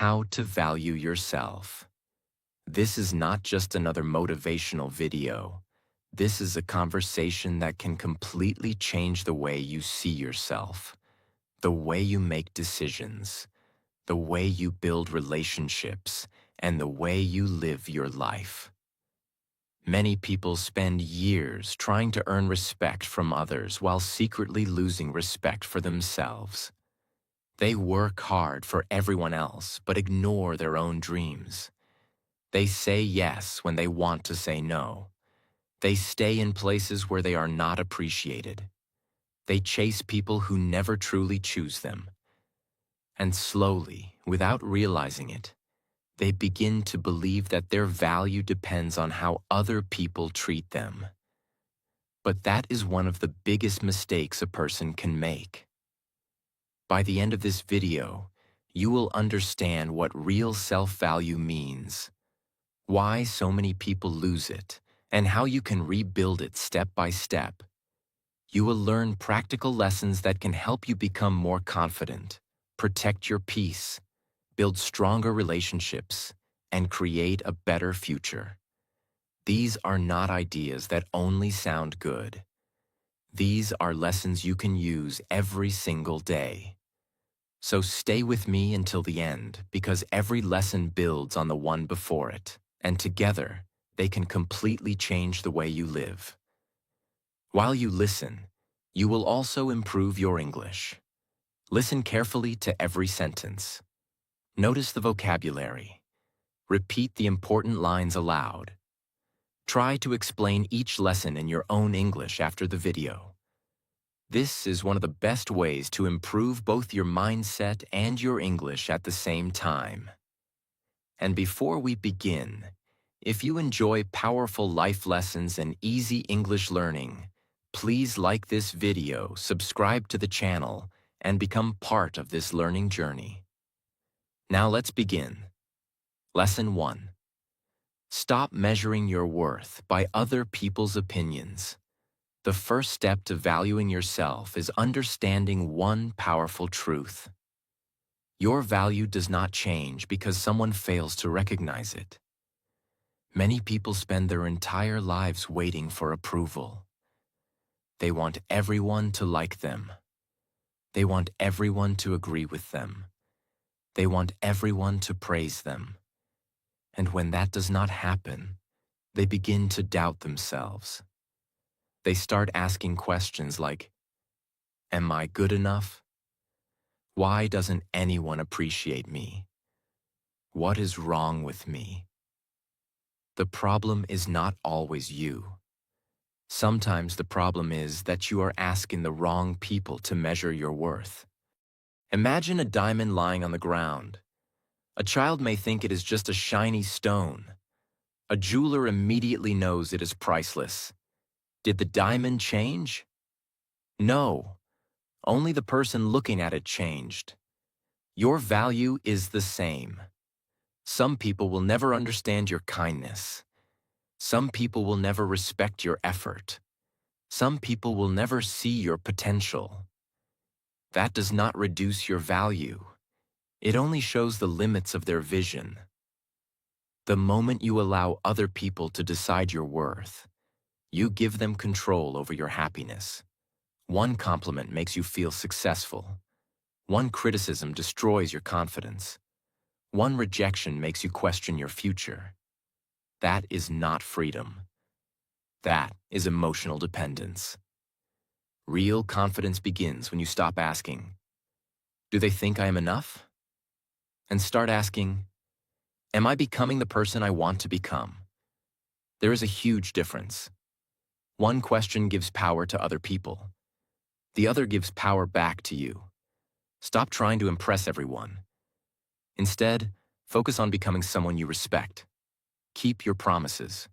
how to value yourself. This is not just another motivational video. This is a conversation that can completely change the way you see yourself, the way you make decisions, the way you build relationships, and the way you live your life. Many people spend years trying to earn respect from others while secretly losing respect for themselves. They work hard for everyone else but ignore their own dreams. They say yes when they want to say no. They stay in places where they are not appreciated. They chase people who never truly choose them. And slowly, without realizing it, they begin to believe that their value depends on how other people treat them. But that is one of the biggest mistakes a person can make. By the end of this video, you will understand what real self-value means, why so many people lose it, and how you can rebuild it step by step. You will learn practical lessons that can help you become more confident, protect your peace, build stronger relationships, and create a better future. These are not ideas that only sound good. These are lessons you can use every single day. So stay with me until the end, because every lesson builds on the one before it, and together, they can completely change the way you live. While you listen, you will also improve your English. Listen carefully to every sentence. Notice the vocabulary. Repeat the important lines aloud. Try to explain each lesson in your own English after the video. This is one of the best ways to improve both your mindset and your English at the same time. And before we begin, if you enjoy powerful life lessons and easy English learning, please like this video, subscribe to the channel, and become part of this learning journey. Now let's begin. Lesson 1. Stop measuring your worth by other people's opinions. The first step to valuing yourself is understanding one powerful truth. Your value does not change because someone fails to recognize it. Many people spend their entire lives waiting for approval. They want everyone to like them. They want everyone to agree with them. They want everyone to praise them. And when that does not happen, they begin to doubt themselves. They start asking questions like, am I good enough? Why doesn't anyone appreciate me? What is wrong with me? The problem is not always you. Sometimes the problem is that you are asking the wrong people to measure your worth. Imagine a diamond lying on the ground. A child may think it is just a shiny stone. A jeweler immediately knows it is priceless. Did the diamond change? No. Only the person looking at it changed. Your value is the same. Some people will never understand your kindness. Some people will never respect your effort. Some people will never see your potential. That does not reduce your value. It only shows the limits of their vision. The moment you allow other people to decide your worth, you give them control over your happiness. One compliment makes you feel successful. One criticism destroys your confidence. One rejection makes you question your future. That is not freedom. That is emotional dependence. Real confidence begins when you stop asking, do they think I am enough? And start asking, am I becoming the person I want to become? There is a huge difference. One question gives power to other people. The other gives power back to you. Stop trying to impress everyone. Instead, focus on becoming someone you respect. Keep your promises.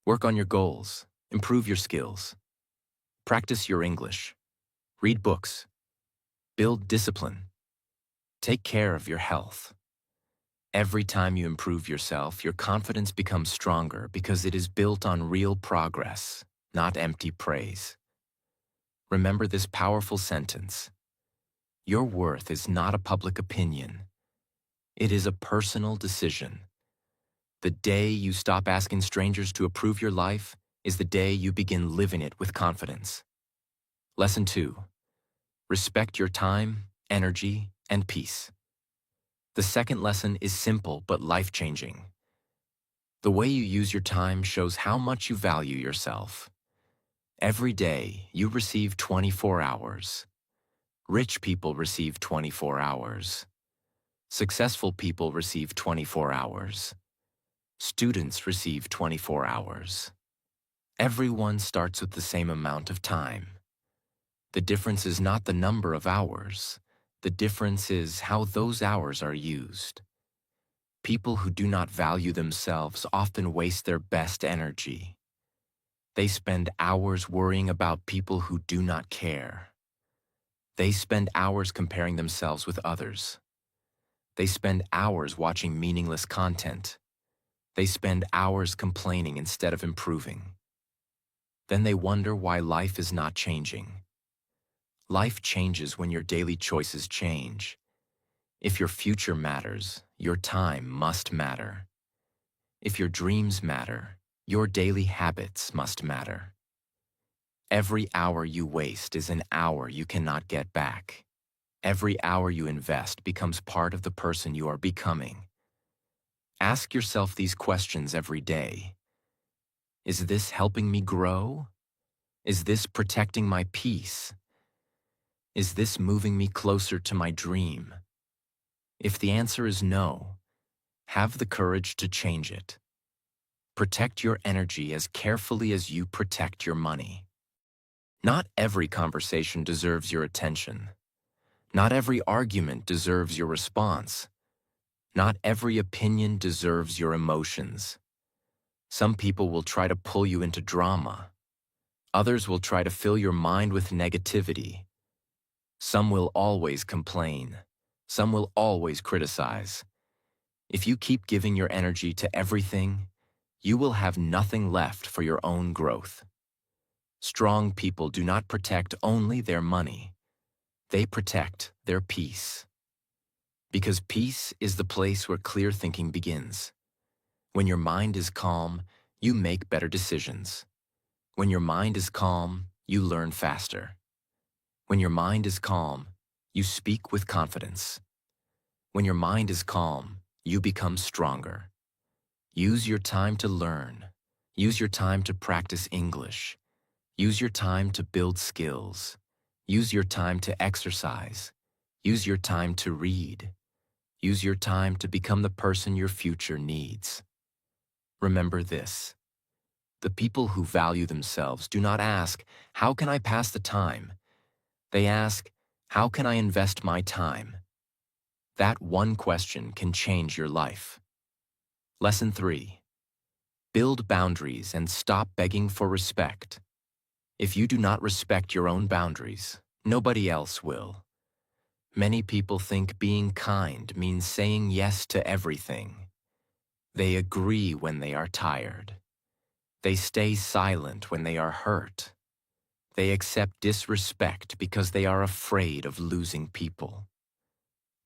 Work on your goals. Improve your skills. Practice your English. Read books. Build discipline. Take care of your health. Every time you improve yourself, your confidence becomes stronger because it is built on real progress, not empty praise. Remember this powerful sentence. Your worth is not a public opinion. It is a personal decision. The day you stop asking strangers to approve your life is the day you begin living it with confidence. Lesson 2. Respect your time, energy, and peace. The second lesson is simple but life-changing. The way you use your time shows how much you value yourself. Every day, you receive 24 hours. Rich people receive 24 hours. Successful people receive 24 hours. Students receive 24 hours. Everyone starts with the same amount of time. The difference is not the number of hours. The difference is how those hours are used. People who do not value themselves often waste their best energy. They spend hours worrying about people who do not care. They spend hours comparing themselves with others. They spend hours watching meaningless content. They spend hours complaining instead of improving. Then they wonder why life is not changing. Life changes when your daily choices change. If your future matters, your time must matter. If your dreams matter, your daily habits must matter. Every hour you waste is an hour you cannot get back. Every hour you invest becomes part of the person you are becoming. Ask yourself these questions every day. Is this helping me grow? Is this protecting my peace? Is this moving me closer to my dream? If the answer is no, have the courage to change it. Protect your energy as carefully as you protect your money. Not every conversation deserves your attention. Not every argument deserves your response. Not every opinion deserves your emotions. Some people will try to pull you into drama. Others will try to fill your mind with negativity. Some will always complain. Some will always criticize. If you keep giving your energy to everything, you will have nothing left for your own growth. Strong people do not protect only their money. They protect their peace. Because peace is the place where clear thinking begins. When your mind is calm, you make better decisions. When your mind is calm, you learn faster. When your mind is calm, you speak with confidence. When your mind is calm, you become stronger. Use your time to learn. Use your time to practice English. Use your time to build skills. Use your time to exercise. Use your time to read. Use your time to become the person your future needs. Remember this. The people who value themselves do not ask, "How can I pass the time?" They ask, "How can I invest my time?" That one question can change your life. Lesson 3. Build boundaries and stop begging for respect. If you do not respect your own boundaries, nobody else will. Many people think being kind means saying yes to everything. They agree when they are tired. They stay silent when they are hurt. They accept disrespect because they are afraid of losing people.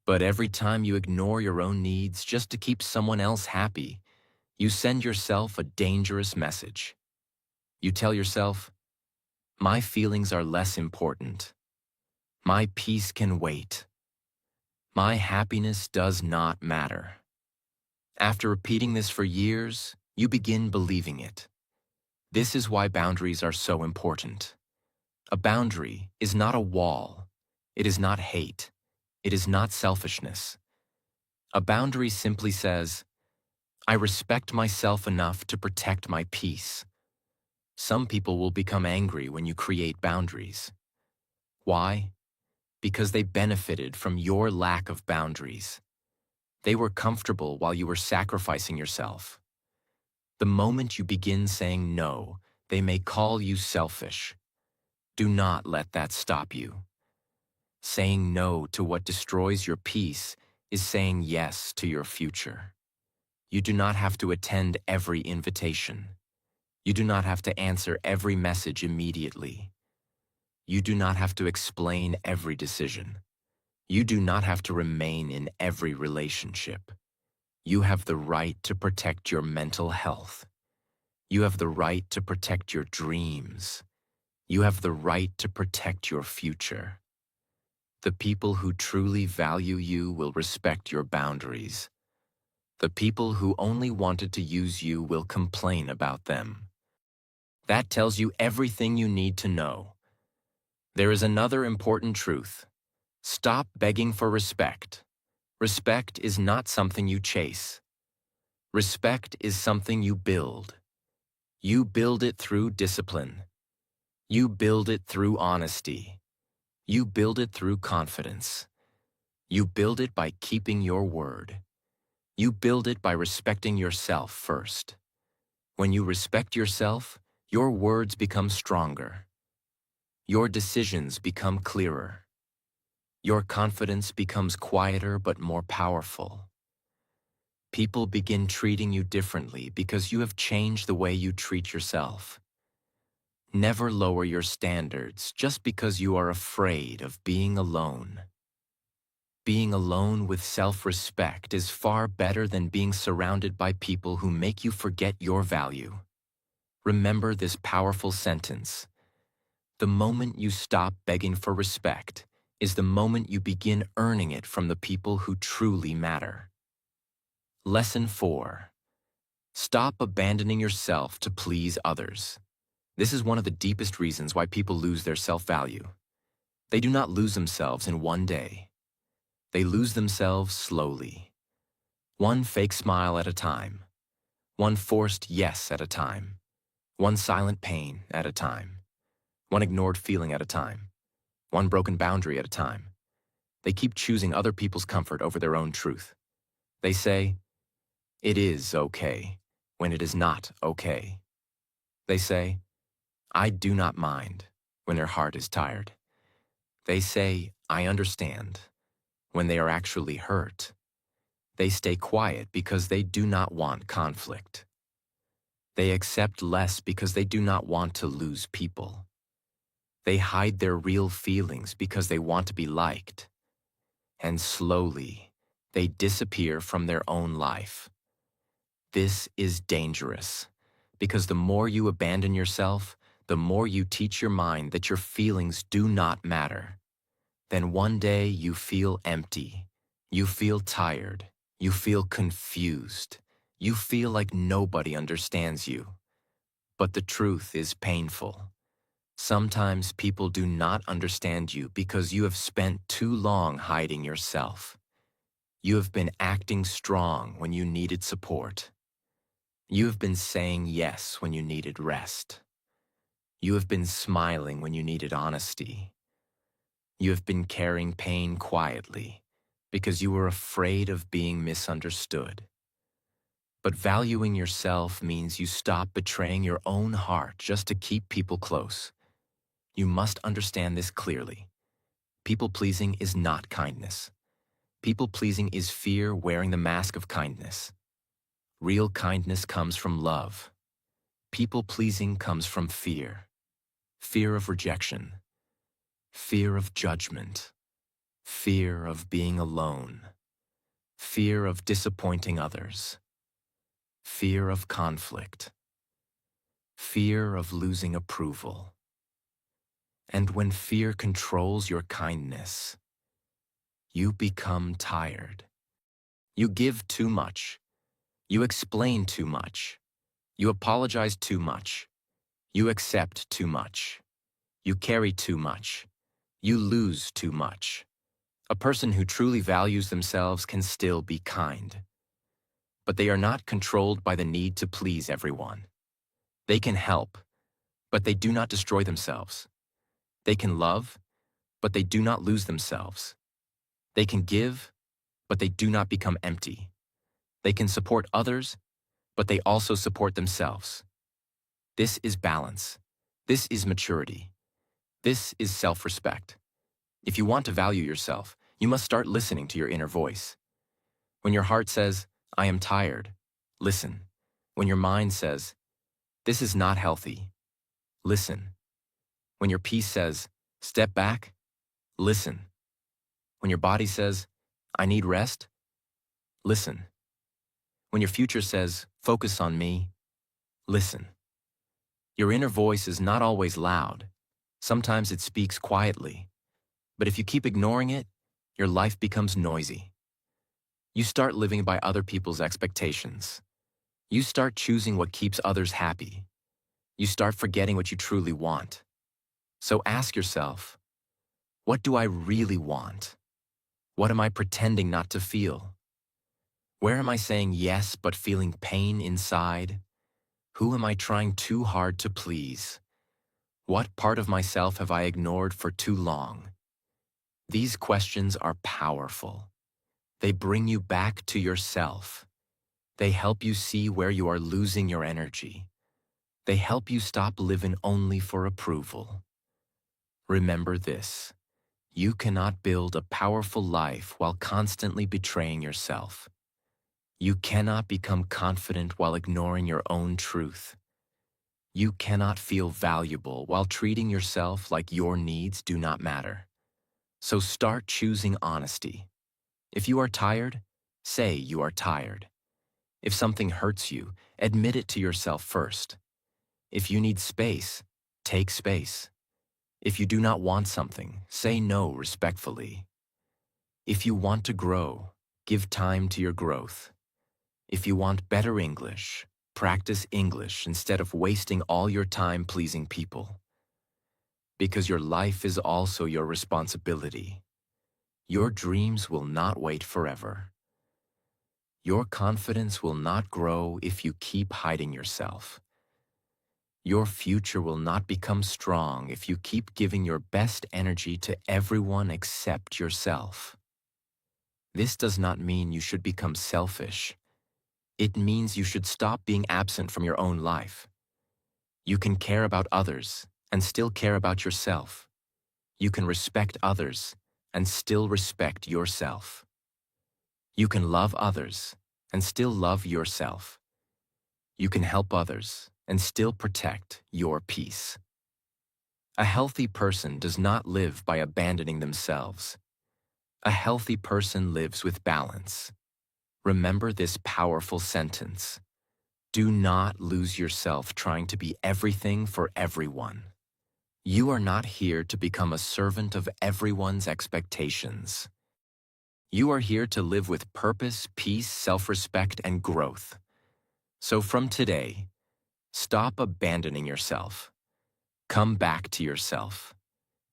But every time you ignore your own needs just to keep someone else happy, you send yourself a dangerous message. You tell yourself, "My feelings are less important. My peace can wait. My happiness does not matter." After repeating this for years, you begin believing it. This is why boundaries are so important. A boundary is not a wall. It is not hate. It is not selfishness. A boundary simply says, "I respect myself enough to protect my peace." Some people will become angry when you create boundaries. Why? Because they benefited from your lack of boundaries. They were comfortable while you were sacrificing yourself. The moment you begin saying no, they may call you selfish. Do not let that stop you. Saying no to what destroys your peace is saying yes to your future. You do not have to attend every invitation. You do not have to answer every message immediately. You do not have to explain every decision. You do not have to remain in every relationship. You have the right to protect your mental health. You have the right to protect your dreams. You have the right to protect your future. The people who truly value you will respect your boundaries. The people who only wanted to use you will complain about them. That tells you everything you need to know. There is another important truth. Stop begging for respect. Respect is not something you chase. Respect is something you build. You build it through discipline. You build it through honesty. You build it through confidence. You build it by keeping your word. You build it by respecting yourself first. When you respect yourself, your words become stronger. Your decisions become clearer. Your confidence becomes quieter but more powerful. People begin treating you differently because you have changed the way you treat yourself. Never lower your standards just because you are afraid of being alone. Being alone with self-respect is far better than being surrounded by people who make you forget your value. Remember this powerful sentence. The moment you stop begging for respect is the moment you begin earning it from the people who truly matter. Lesson 4. Stop abandoning yourself to please others. This is one of the deepest reasons why people lose their self-value. They do not lose themselves in one day. They lose themselves slowly. One fake smile at a time. One forced yes at a time. One silent pain at a time. One ignored feeling at a time. One broken boundary at a time. They keep choosing other people's comfort over their own truth. They say, "It is okay," when it is not okay. They say, "I do not mind," when their heart is tired. They say, "I understand," when they are actually hurt. They stay quiet because they do not want conflict. They accept less because they do not want to lose people. They hide their real feelings because they want to be liked. And slowly, they disappear from their own life. This is dangerous, because the more you abandon yourself, the more you teach your mind that your feelings do not matter. Then one day you feel empty, you feel tired, you feel confused, you feel like nobody understands you. But the truth is painful. Sometimes people do not understand you because you have spent too long hiding yourself. You have been acting strong when you needed support. You have been saying yes when you needed rest. You have been smiling when you needed honesty. You have been carrying pain quietly because you were afraid of being misunderstood. But valuing yourself means you stop betraying your own heart just to keep people close. You must understand this clearly. People-pleasing is not kindness. People-pleasing is fear wearing the mask of kindness. Real kindness comes from love. People-pleasing comes from fear. Fear of rejection. Fear of judgment. Fear of being alone. Fear of disappointing others. Fear of conflict. Fear of losing approval. And when fear controls your kindness, you become tired. You give too much. You explain too much. You apologize too much. You accept too much. You carry too much. You lose too much. A person who truly values themselves can still be kind. But they are not controlled by the need to please everyone. They can help, but they do not destroy themselves. They can love, but they do not lose themselves. They can give, but they do not become empty. They can support others, but they also support themselves. This is balance. This is maturity. This is self-respect. If you want to value yourself, you must start listening to your inner voice. When your heart says, "I am tired," listen. When your mind says, "This is not healthy," listen. When your peace says, "Step back," listen. When your body says, I need rest, listen. When your future says, focus on me, listen. Your inner voice is not always loud. Sometimes it speaks quietly. But if you keep ignoring it, your life becomes noisy. You start living by other people's expectations. You start choosing what keeps others happy. You start forgetting what you truly want. So ask yourself, what do I really want? What am I pretending not to feel? Where am I saying yes but feeling pain inside? Who am I trying too hard to please? What part of myself have I ignored for too long? These questions are powerful. They bring you back to yourself. They help you see where you are losing your energy. They help you stop living only for approval. Remember this: you cannot build a powerful life while constantly betraying yourself. You cannot become confident while ignoring your own truth. You cannot feel valuable while treating yourself like your needs do not matter. So start choosing honesty. If you are tired, say you are tired. If something hurts you, admit it to yourself first. If you need space, take space. If you do not want something, say no respectfully. If you want to grow, give time to your growth. If you want better English, practice English instead of wasting all your time pleasing people. Because your life is also your responsibility. Your dreams will not wait forever. Your confidence will not grow if you keep hiding yourself. Your future will not become strong if you keep giving your best energy to everyone except yourself. This does not mean you should become selfish. It means you should stop being absent from your own life. You can care about others and still care about yourself. You can respect others and still respect yourself. You can love others and still love yourself. You can help others and still protect your peace. A healthy person does not live by abandoning themselves. A healthy person lives with balance. Remember this powerful sentence: do not lose yourself trying to be everything for everyone. You are not here to become a servant of everyone's expectations. You are here to live with purpose, peace, self-respect, and growth. So from today, stop abandoning yourself. Come back to yourself.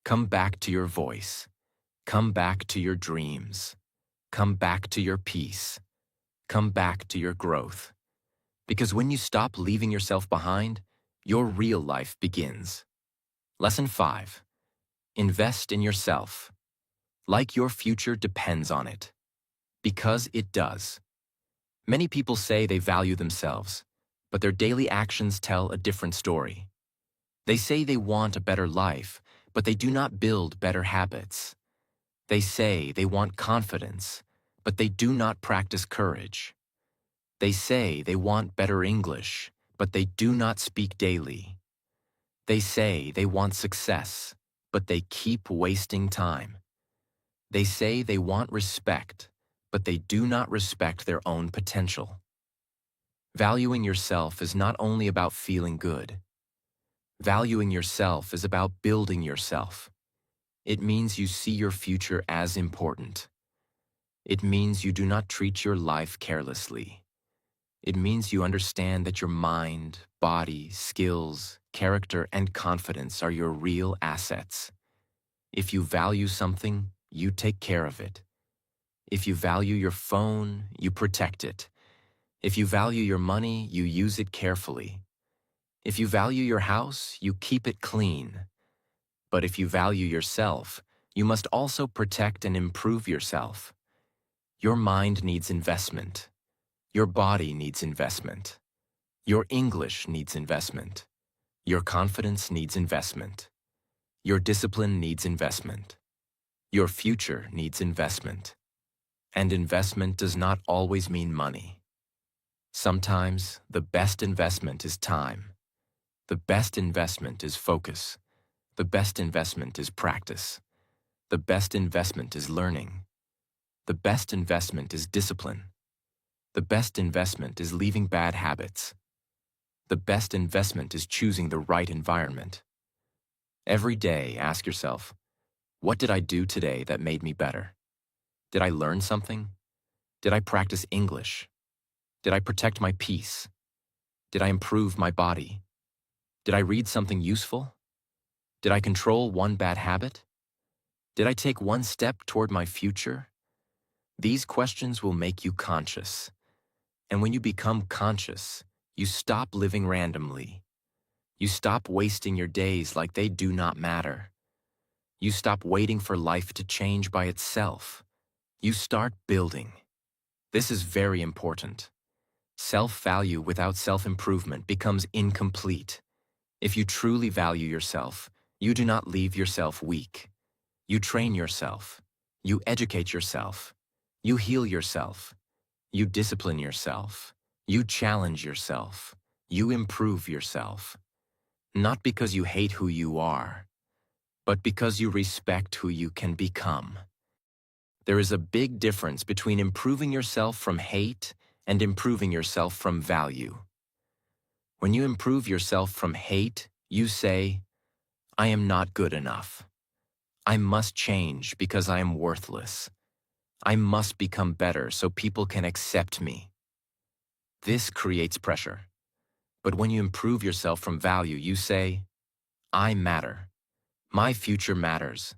Come back to your voice. Come back to your dreams. Come back to your peace. Come back to your growth. Because when you stop leaving yourself behind, your real life begins. Lesson 5. Invest in yourself. Like your future depends on it. Because it does. Many people say they value themselves, but their daily actions tell a different story. They say they want a better life, but they do not build better habits. They say they want confidence, but they do not practice courage. They say they want better English, but they do not speak daily. They say they want success, but they keep wasting time. They say they want respect, but they do not respect their own potential. Valuing yourself is not only about feeling good. Valuing yourself is about building yourself. It means you see your future as important. It means you do not treat your life carelessly. It means you understand that your mind, body, skills, character, and confidence are your real assets. If you value something, you take care of it. If you value your phone, you protect it. If you value your money, you use it carefully. If you value your house, you keep it clean. But if you value yourself, you must also protect and improve yourself. Your mind needs investment. Your body needs investment. Your English needs investment. Your confidence needs investment. Your discipline needs investment. Your future needs investment. And investment does not always mean money. Sometimes the best investment is time. The best investment is focus. The best investment is practice. The best investment is learning. The best investment is discipline. The best investment is leaving bad habits. The best investment is choosing the right environment. Every day, ask yourself, what did I do today that made me better? Did I learn something? Did I practice English? Did I protect my peace? Did I improve my body? Did I read something useful? Did I control one bad habit? Did I take one step toward my future? These questions will make you conscious. And when you become conscious, you stop living randomly. You stop wasting your days like they do not matter. You stop waiting for life to change by itself. You start building. This is very important. Self-value without self-improvement becomes incomplete. If you truly value yourself, you do not leave yourself weak. You train yourself. You educate yourself. You heal yourself. You discipline yourself. You challenge yourself. You improve yourself. Not because you hate who you are, but because you respect who you can become. There is a big difference between improving yourself from hate and improving yourself from value. When you improve yourself from hate, you say, I am not good enough. I must change because I am worthless. I must become better so people can accept me. This creates pressure. But when you improve yourself from value, you say, I matter. My future matters.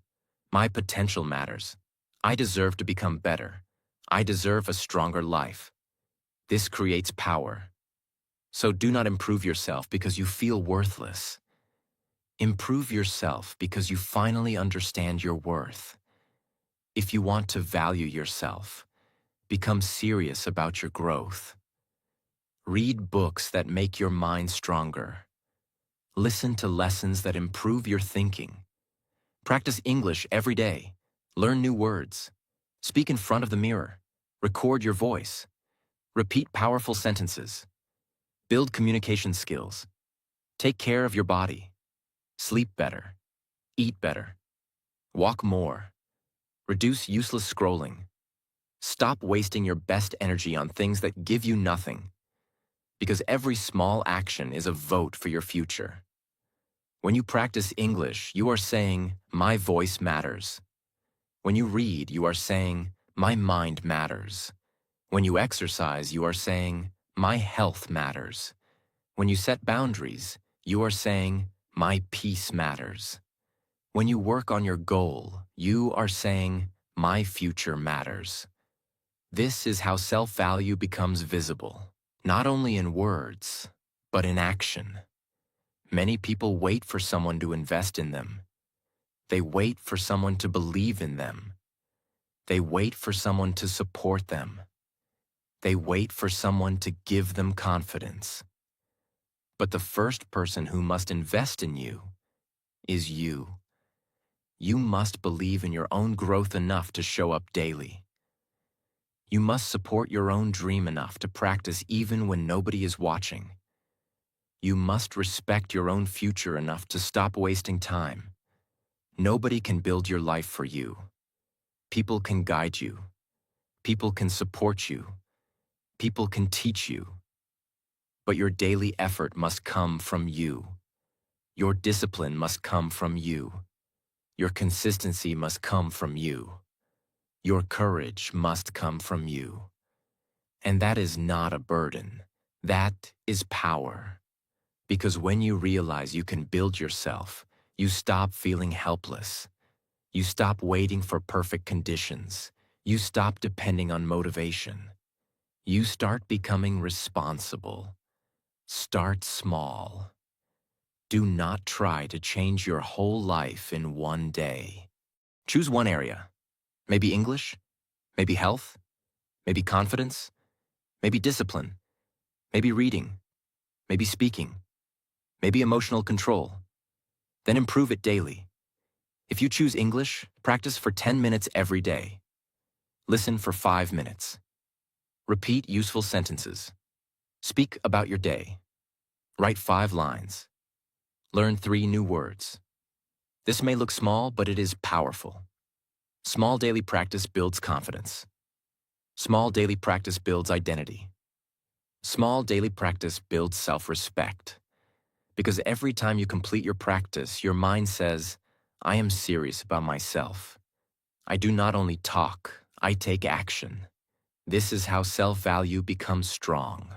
My potential matters. I deserve to become better. I deserve a stronger life. This creates power. So do not improve yourself because you feel worthless. Improve yourself because you finally understand your worth. If you want to value yourself, become serious about your growth. Read books that make your mind stronger. Listen to lessons that improve your thinking. Practice English every day. Learn new words. Speak in front of the mirror. Record your voice. Repeat powerful sentences. Build communication skills. Take care of your body. Sleep better. Eat better. Walk more. Reduce useless scrolling. Stop wasting your best energy on things that give you nothing. Because every small action is a vote for your future. When you practice English, you are saying, my voice matters. When you read, you are saying, my mind matters. When you exercise, you are saying, my health matters. When you set boundaries, you are saying, my peace matters. When you work on your goal, you are saying, my future matters. This is how self-value becomes visible, not only in words, but in action. Many people wait for someone to invest in them. They wait for someone to believe in them. They wait for someone to support them. They wait for someone to give them confidence. But the first person who must invest in you is you. You must believe in your own growth enough to show up daily. You must support your own dream enough to practice even when nobody is watching. You must respect your own future enough to stop wasting time. Nobody can build your life for you. People can guide you. People can support you. People can teach you. But your daily effort must come from you. Your discipline must come from you. Your consistency must come from you. Your courage must come from you. And that is not a burden. That is power. Because when you realize you can build yourself, you stop feeling helpless. You stop waiting for perfect conditions. You stop depending on motivation. You start becoming responsible. Start small. Do not try to change your whole life in one day. Choose one area. Maybe English, maybe health, maybe confidence, maybe discipline, maybe reading, maybe speaking, maybe emotional control. Then improve it daily. If you choose English, practice for 10 minutes every day. Listen for 5 minutes. Repeat useful sentences. Speak about your day. Write 5 lines. Learn 3 new words. This may look small, but it is powerful. Small daily practice builds confidence. Small daily practice builds identity. Small daily practice builds self-respect. Because every time you complete your practice, your mind says, I am serious about myself. I do not only talk, I take action. This is how self-value becomes strong.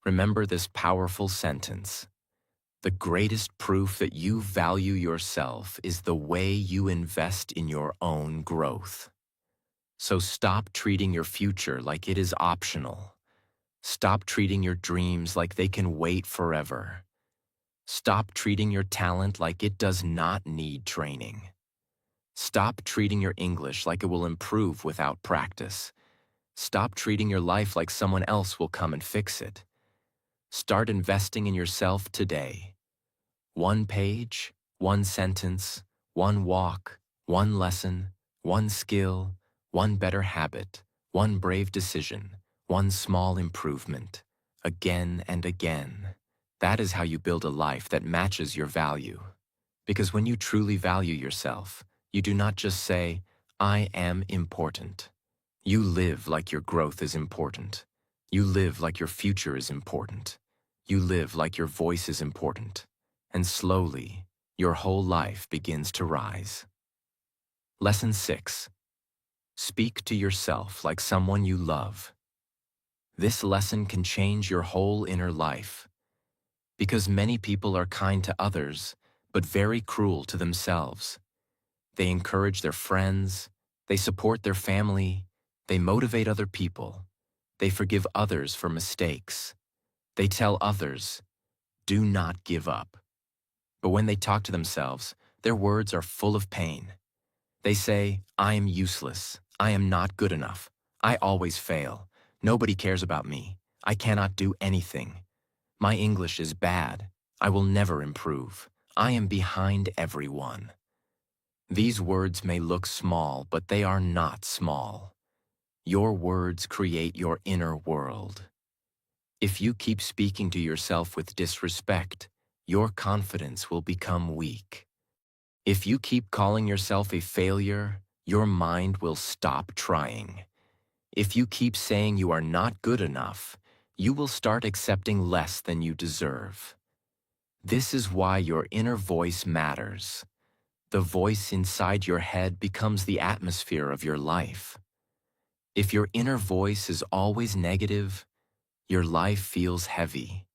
Remember this powerful sentence. The greatest proof that you value yourself is the way you invest in your own growth. So stop treating your future like it is optional. Stop treating your dreams like they can wait forever. Stop treating your talent like it does not need training. Stop treating your English like it will improve without practice. Stop treating your life like someone else will come and fix it. Start investing in yourself today. One page, one sentence, one walk, one lesson, one skill, one better habit, one brave decision, one small improvement, again and again. That is how you build a life that matches your value. Because when you truly value yourself, you do not just say, I am important. You live like your growth is important. You live like your future is important. You live like your voice is important. And slowly, your whole life begins to rise. Lesson 6. Speak to yourself like someone you love. This lesson can change your whole inner life. Because many people are kind to others, but very cruel to themselves. They encourage their friends, they support their family, they motivate other people, they forgive others for mistakes. They tell others, do not give up. But when they talk to themselves, their words are full of pain. They say, I am useless, I am not good enough, I always fail, nobody cares about me, I cannot do anything. My English is bad, I will never improve, I am behind everyone. These words may look small, but they are not small. Your words create your inner world. If you keep speaking to yourself with disrespect, your confidence will become weak. If you keep calling yourself a failure, your mind will stop trying. If you keep saying you are not good enough, you will start accepting less than you deserve. This is why your inner voice matters. The voice inside your head becomes the atmosphere of your life. If your inner voice is always negative, your life feels heavy.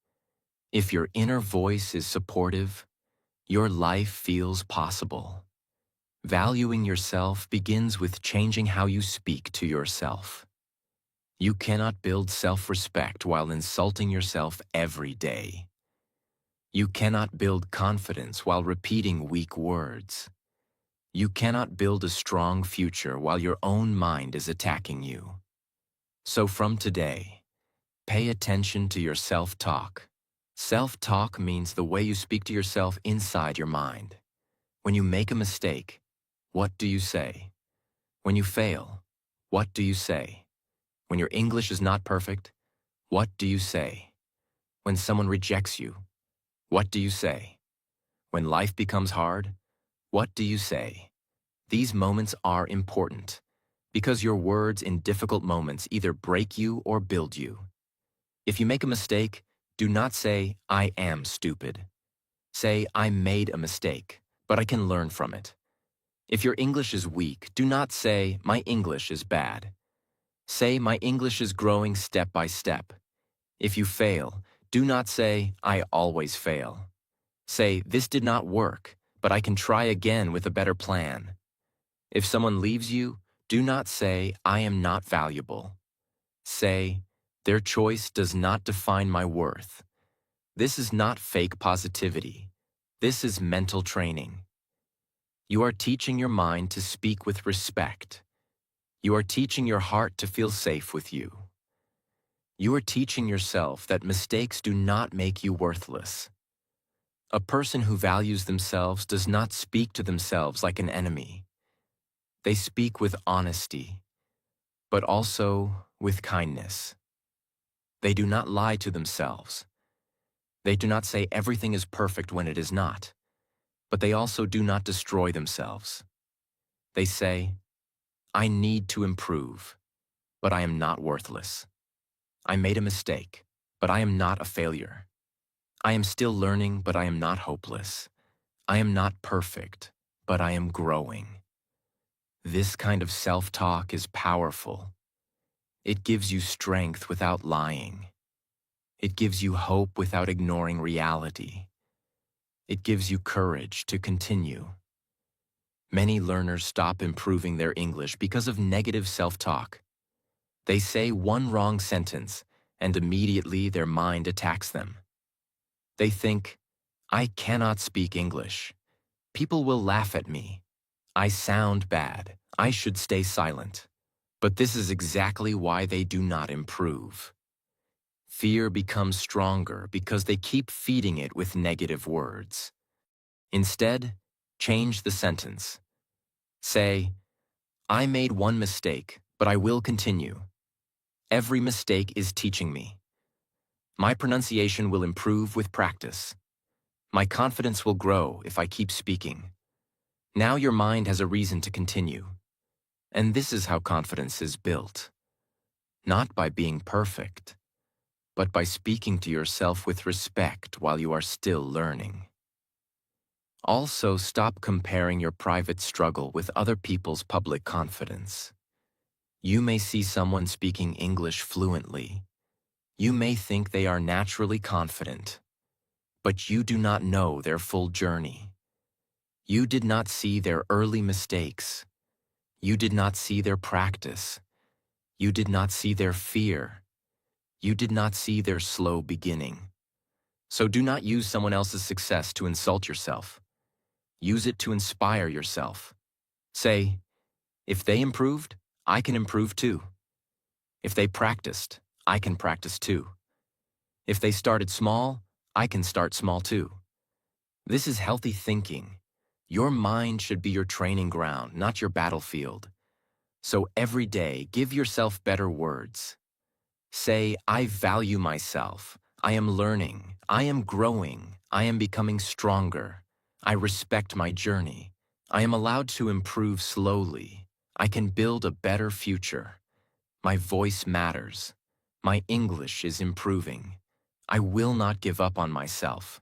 If your inner voice is supportive, your life feels possible. Valuing yourself begins with changing how you speak to yourself. You cannot build self-respect while insulting yourself every day. You cannot build confidence while repeating weak words. You cannot build a strong future while your own mind is attacking you. So from today, pay attention to your self-talk. Self-talk means the way you speak to yourself inside your mind. When you make a mistake, what do you say? When you fail, what do you say? When your English is not perfect, what do you say? When someone rejects you, what do you say? When life becomes hard, what do you say? These moments are important because your words in difficult moments either break you or build you. If you make a mistake, do not say, I am stupid. Say, I made a mistake, but I can learn from it. If your English is weak, do not say, my English is bad. Say, my English is growing step by step. If you fail, do not say, I always fail. Say, this did not work, but I can try again with a better plan. If someone leaves you, do not say, I am not valuable. Say, their choice does not define my worth. This is not fake positivity. This is mental training. You are teaching your mind to speak with respect. You are teaching your heart to feel safe with you. You are teaching yourself that mistakes do not make you worthless. A person who values themselves does not speak to themselves like an enemy. They speak with honesty, but also with kindness. They do not lie to themselves. They do not say everything is perfect when it is not, but they also do not destroy themselves. They say, I need to improve, but I am not worthless. I made a mistake, but I am not a failure. I am still learning, but I am not hopeless. I am not perfect, but I am growing. This kind of self-talk is powerful. It gives you strength without lying. It gives you hope without ignoring reality. It gives you courage to continue. Many learners stop improving their English because of negative self-talk. They say one wrong sentence, and immediately their mind attacks them. They think, I cannot speak English. People will laugh at me. I sound bad. I should stay silent. But this is exactly why they do not improve. Fear becomes stronger because they keep feeding it with negative words. Instead, change the sentence. Say, I made one mistake, but I will continue. Every mistake is teaching me. My pronunciation will improve with practice. My confidence will grow if I keep speaking. Now your mind has a reason to continue. And this is how confidence is built. Not by being perfect, but by speaking to yourself with respect while you are still learning. Also, stop comparing your private struggle with other people's public confidence. You may see someone speaking English fluently. You may think they are naturally confident, but you do not know their full journey. You did not see their early mistakes. You did not see their practice. You did not see their fear. You did not see their slow beginning. So do not use someone else's success to insult yourself. Use it to inspire yourself. Say, if they improved, I can improve too. If they practiced, I can practice too. If they started small, I can start small too. This is healthy thinking. Your mind should be your training ground, not your battlefield. So every day, give yourself better words. Say, I value myself. I am learning. I am growing. I am becoming stronger. I respect my journey. I am allowed to improve slowly. I can build a better future. My voice matters. My English is improving. I will not give up on myself.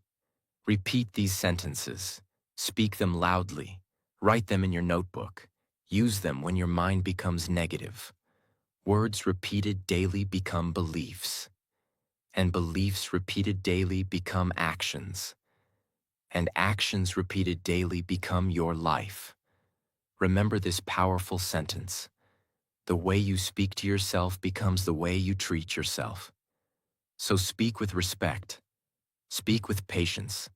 Repeat these sentences. Speak them loudly. Write them in your notebook. Use them when your mind becomes negative. Words repeated daily become beliefs. And beliefs repeated daily become actions. And actions repeated daily become your life. Remember this powerful sentence. The way you speak to yourself becomes the way you treat yourself. So speak with respect. Speak with patience.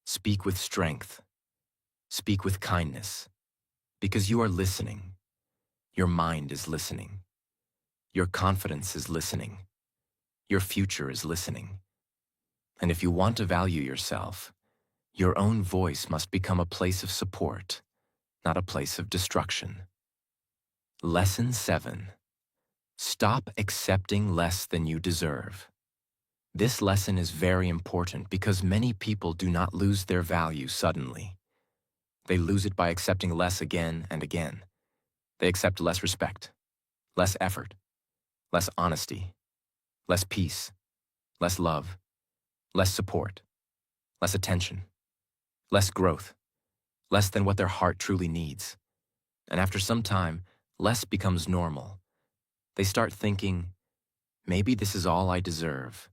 Speak with strength. Speak with kindness. Because you are listening. Your mind is listening. Your confidence is listening. Your future is listening. And if you want to value yourself, your own voice must become a place of support, not a place of destruction. Lesson 7. Stop accepting less than you deserve. This lesson is very important because many people do not lose their value suddenly. They lose it by accepting less again and again. They accept less respect, less effort, less honesty, less peace, less love, less support, less attention, less growth, less than what their heart truly needs. And after some time, less becomes normal. They start thinking, maybe this is all I deserve.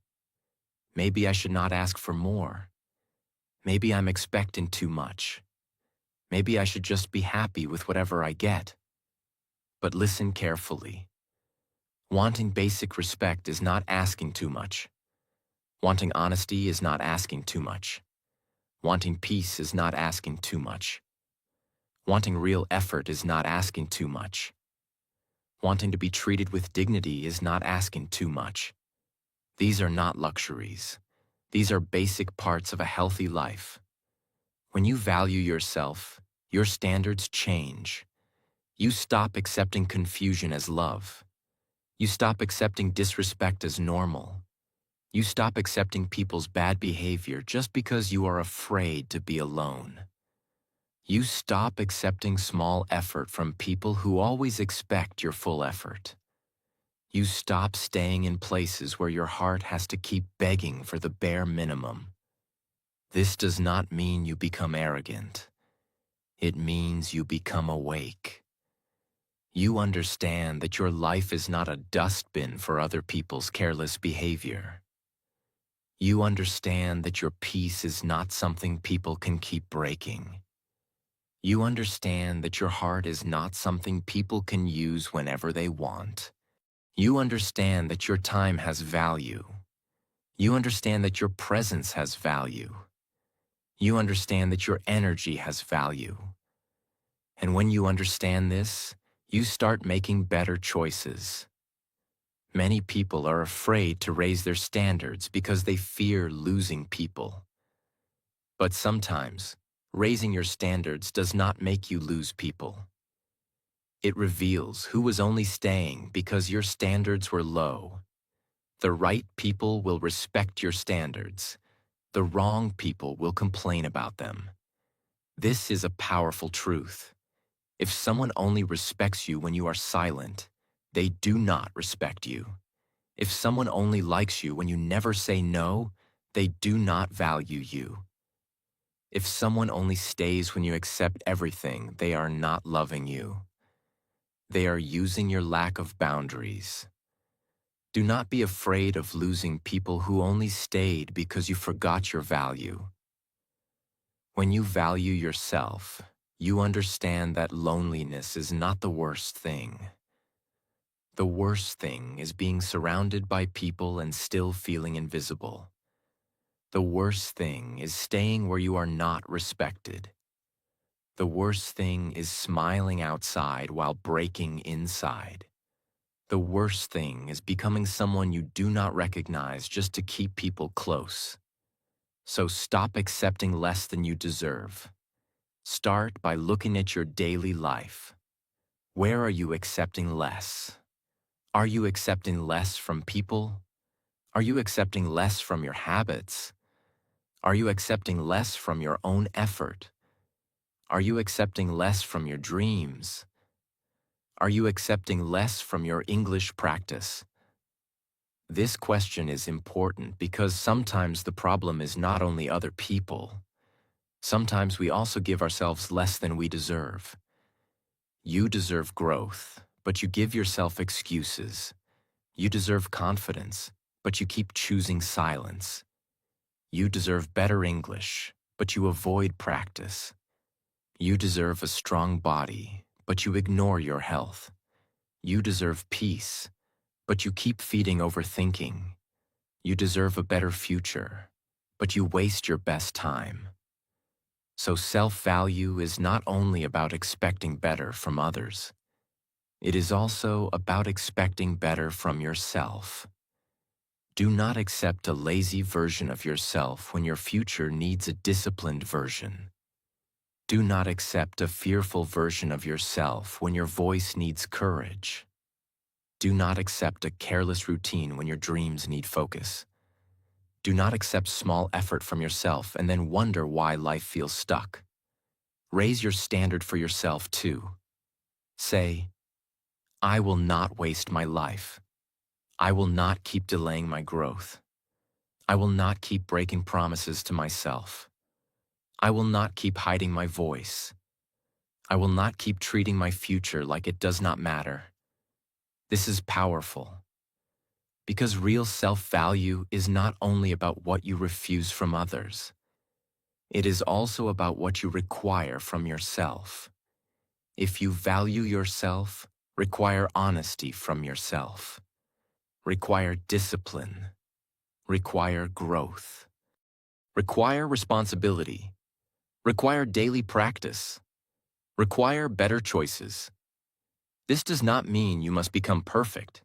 Maybe I should not ask for more. Maybe I'm expecting too much. Maybe I should just be happy with whatever I get. But listen carefully. Wanting basic respect is not asking too much. Wanting honesty is not asking too much. Wanting peace is not asking too much. Wanting real effort is not asking too much. Wanting to be treated with dignity is not asking too much. These are not luxuries. These are basic parts of a healthy life. When you value yourself, your standards change. You stop accepting confusion as love. You stop accepting disrespect as normal. You stop accepting people's bad behavior just because you are afraid to be alone. You stop accepting small effort from people who always expect your full effort. You stop staying in places where your heart has to keep begging for the bare minimum. This does not mean you become arrogant. It means you become awake. You understand that your life is not a dustbin for other people's careless behavior. You understand that your peace is not something people can keep breaking. You understand that your heart is not something people can use whenever they want. You understand that your time has value. You understand that your presence has value. You understand that your energy has value. And when you understand this, you start making better choices. Many people are afraid to raise their standards because they fear losing people. But sometimes, raising your standards does not make you lose people. It reveals who was only staying because your standards were low. The right people will respect your standards. The wrong people will complain about them. This is a powerful truth. If someone only respects you when you are silent, they do not respect you. If someone only likes you when you never say no, they do not value you. If someone only stays when you accept everything, they are not loving you. They are using your lack of boundaries. Do not be afraid of losing people who only stayed because you forgot your value. When you value yourself, you understand that loneliness is not the worst thing. The worst thing is being surrounded by people and still feeling invisible. The worst thing is staying where you are not respected. The worst thing is smiling outside while breaking inside. The worst thing is becoming someone you do not recognize just to keep people close. So stop accepting less than you deserve. Start by looking at your daily life. Where are you accepting less? Are you accepting less from people? Are you accepting less from your habits? Are you accepting less from your own effort? Are you accepting less from your dreams? Are you accepting less from your English practice? This question is important because sometimes the problem is not only other people. Sometimes we also give ourselves less than we deserve. You deserve growth, but you give yourself excuses. You deserve confidence, but you keep choosing silence. You deserve better English, but you avoid practice. You deserve a strong body, but you ignore your health. You deserve peace, but you keep feeding overthinking. You deserve a better future, but you waste your best time. So self-value is not only about expecting better from others. It is also about expecting better from yourself. Do not accept a lazy version of yourself when your future needs a disciplined version. Do not accept a fearful version of yourself when your voice needs courage. Do not accept a careless routine when your dreams need focus. Do not accept small effort from yourself and then wonder why life feels stuck. Raise your standard for yourself too. Say, I will not waste my life. I will not keep delaying my growth. I will not keep breaking promises to myself. I will not keep hiding my voice. I will not keep treating my future like it does not matter. This is powerful. Because real self-value is not only about what you refuse from others. It is also about what you require from yourself. If you value yourself, require honesty from yourself. Require discipline. Require growth. Require responsibility. Require daily practice. Require better choices. This does not mean you must become perfect.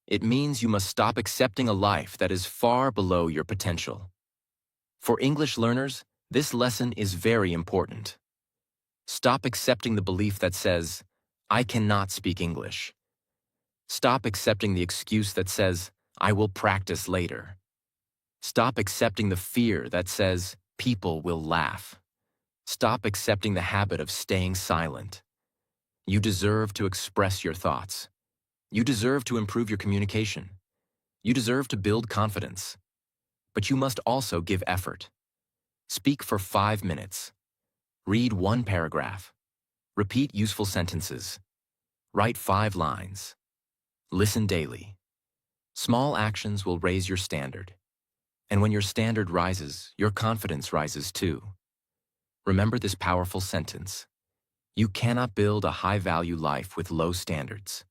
It means you must stop accepting a life that is far below your potential. For English learners, this lesson is very important. Stop accepting the belief that says, I cannot speak English. Stop accepting the excuse that says, I will practice later. Stop accepting the fear that says, people will laugh. Stop accepting the habit of staying silent. You deserve to express your thoughts. You deserve to improve your communication. You deserve to build confidence. But you must also give effort. Speak for 5 minutes. Read 1 paragraph. Repeat useful sentences. Write 5 lines. Listen daily. Small actions will raise your standard. And when your standard rises, your confidence rises too. Remember this powerful sentence. You cannot build a high-value life with low standards.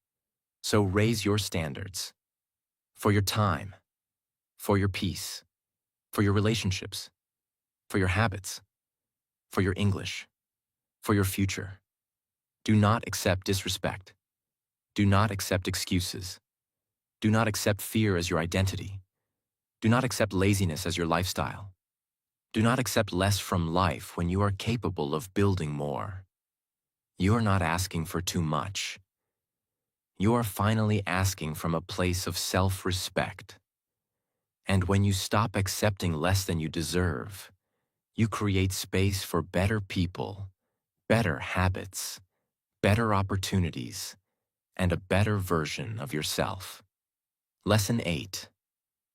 So raise your standards. For your time, for your peace, for your relationships, for your habits, for your English, for your future. Do not accept disrespect. Do not accept excuses. Do not accept fear as your identity. Do not accept laziness as your lifestyle. Do not accept less from life when you are capable of building more. You are not asking for too much. You are finally asking from a place of self-respect. And when you stop accepting less than you deserve, you create space for better people, better habits, better opportunities, and a better version of yourself. Lesson 8.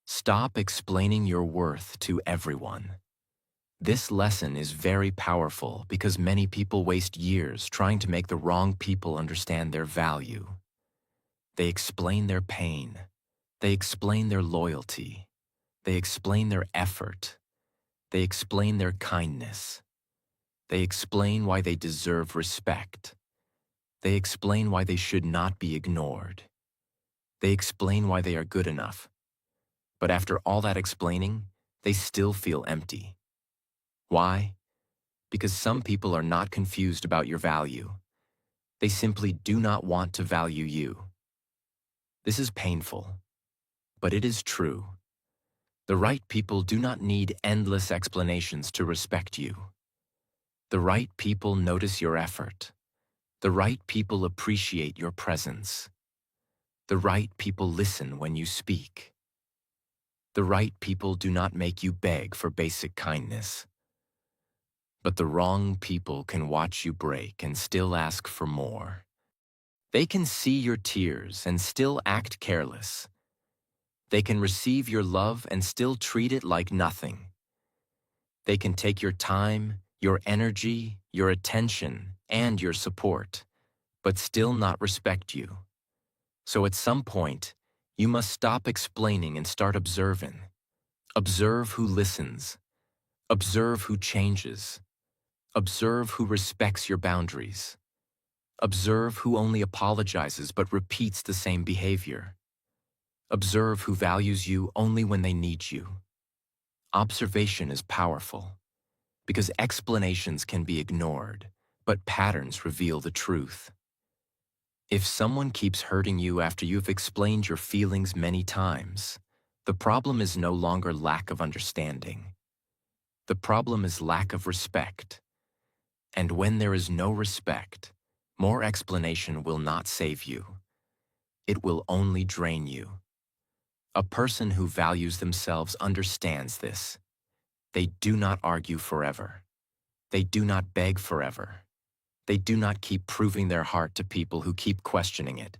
Stop explaining your worth to everyone. This lesson is very powerful because many people waste years trying to make the wrong people understand their value. They explain their pain. They explain their loyalty. They explain their effort. They explain their kindness. They explain why they deserve respect. They explain why they should not be ignored. They explain why they are good enough. But after all that explaining, they still feel empty. Why? Because some people are not confused about your value. They simply do not want to value you. This is painful, but it is true. The right people do not need endless explanations to respect you. The right people notice your effort. The right people appreciate your presence. The right people listen when you speak. The right people do not make you beg for basic kindness. But the wrong people can watch you break and still ask for more. They can see your tears and still act careless. They can receive your love and still treat it like nothing. They can take your time, your energy, your attention, and your support, but still not respect you. So at some point, you must stop explaining and start observing. Observe who listens. Observe who changes. Observe who respects your boundaries. Observe who only apologizes but repeats the same behavior. Observe who values you only when they need you. Observation is powerful because explanations can be ignored, but patterns reveal the truth. If someone keeps hurting you after you've explained your feelings many times, the problem is no longer lack of understanding. The problem is lack of respect. And when there is no respect, more explanation will not save you. It will only drain you. A person who values themselves understands this. They do not argue forever. They do not beg forever. They do not keep proving their heart to people who keep questioning it.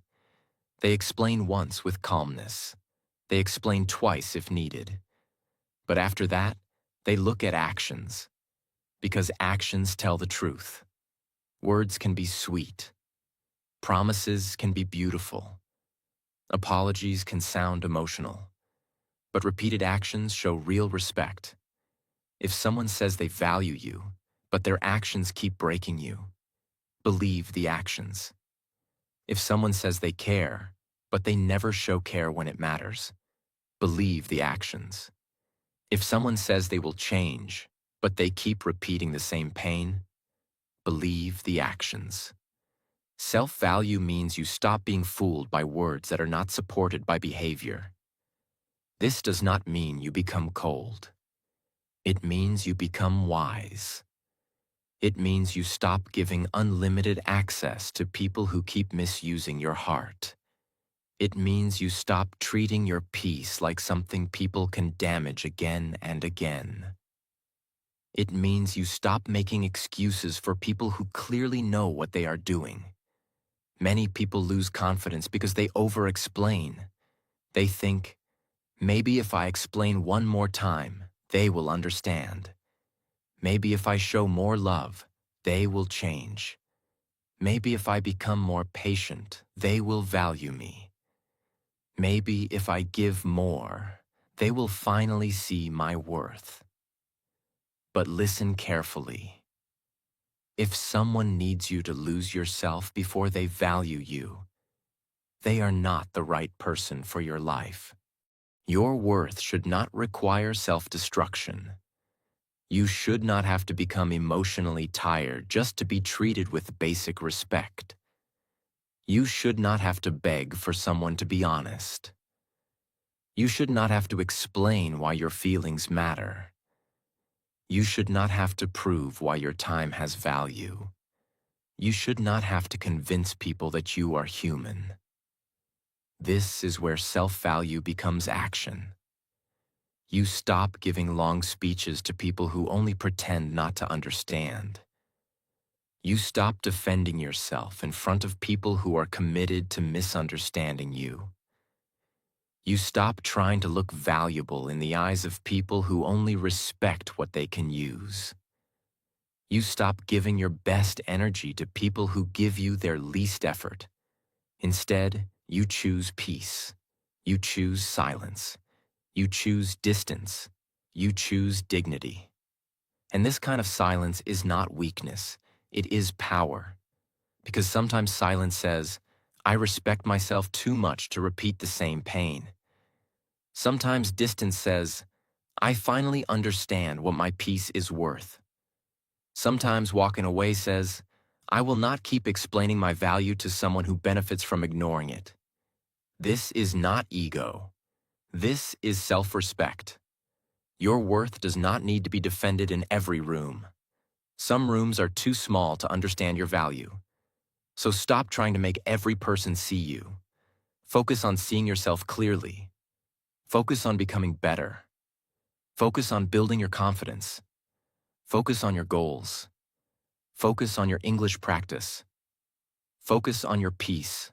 They explain once with calmness. They explain twice if needed. But after that, they look at actions, because actions tell the truth. Words can be sweet. Promises can be beautiful. Apologies can sound emotional. But repeated actions show real respect. If someone says they value you, but their actions keep breaking you, believe the actions. If someone says they care, but they never show care when it matters, believe the actions. If someone says they will change, but they keep repeating the same pain, believe the actions. Self-value means you stop being fooled by words that are not supported by behavior. This does not mean you become cold. It means you become wise. It means you stop giving unlimited access to people who keep misusing your heart. It means you stop treating your peace like something people can damage again and again. It means you stop making excuses for people who clearly know what they are doing. Many people lose confidence because they over-explain. They think, maybe if I explain one more time, they will understand. Maybe if I show more love, they will change. Maybe if I become more patient, they will value me. Maybe if I give more, they will finally see my worth. But listen carefully. If someone needs you to lose yourself before they value you, they are not the right person for your life. Your worth should not require self-destruction. You should not have to become emotionally tired just to be treated with basic respect. You should not have to beg for someone to be honest. You should not have to explain why your feelings matter. You should not have to prove why your time has value. You should not have to convince people that you are human. This is where self-value becomes action. You stop giving long speeches to people who only pretend not to understand. You stop defending yourself in front of people who are committed to misunderstanding you. You stop trying to look valuable in the eyes of people who only respect what they can use. You stop giving your best energy to people who give you their least effort. Instead, you choose peace. You choose silence. You choose distance. You choose dignity. And this kind of silence is not weakness. It is power. Because sometimes silence says, I respect myself too much to repeat the same pain. Sometimes distance says, I finally understand what my peace is worth. Sometimes walking away says, I will not keep explaining my value to someone who benefits from ignoring it. This is not ego. This is self-respect. Your worth does not need to be defended in every room. Some rooms are too small to understand your value. So stop trying to make every person see you. Focus on seeing yourself clearly. Focus on becoming better. Focus on building your confidence. Focus on your goals. Focus on your English practice. Focus on your peace.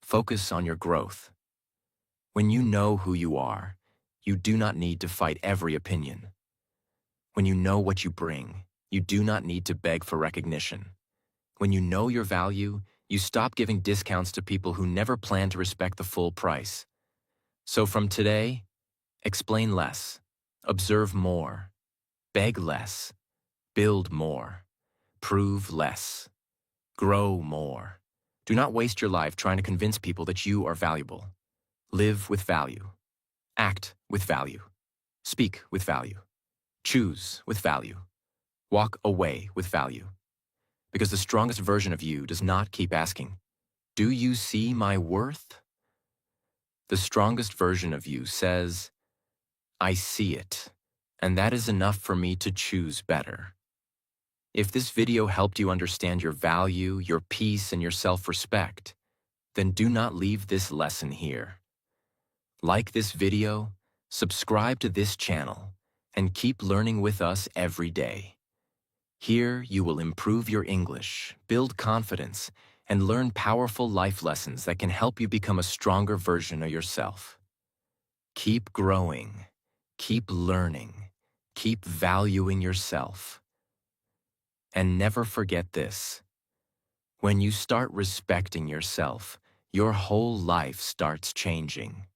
Focus on your growth. When you know who you are, you do not need to fight every opinion. When you know what you bring, you do not need to beg for recognition. When you know your value, you stop giving discounts to people who never plan to respect the full price. So from today, explain less, observe more, beg less, build more, prove less, grow more. Do not waste your life trying to convince people that you are valuable. Live with value. Act with value. Speak with value. Choose with value. Walk away with value. Because the strongest version of you does not keep asking, do you see my worth? The strongest version of you says, I see it, and that is enough for me to choose better. If this video helped you understand your value, your peace, and your self-respect, then do not leave this lesson here. Like this video, subscribe to this channel, and keep learning with us every day. Here, you will improve your English, build confidence, and learn powerful life lessons that can help you become a stronger version of yourself. Keep growing, keep learning, keep valuing yourself. And never forget this. When you start respecting yourself, your whole life starts changing.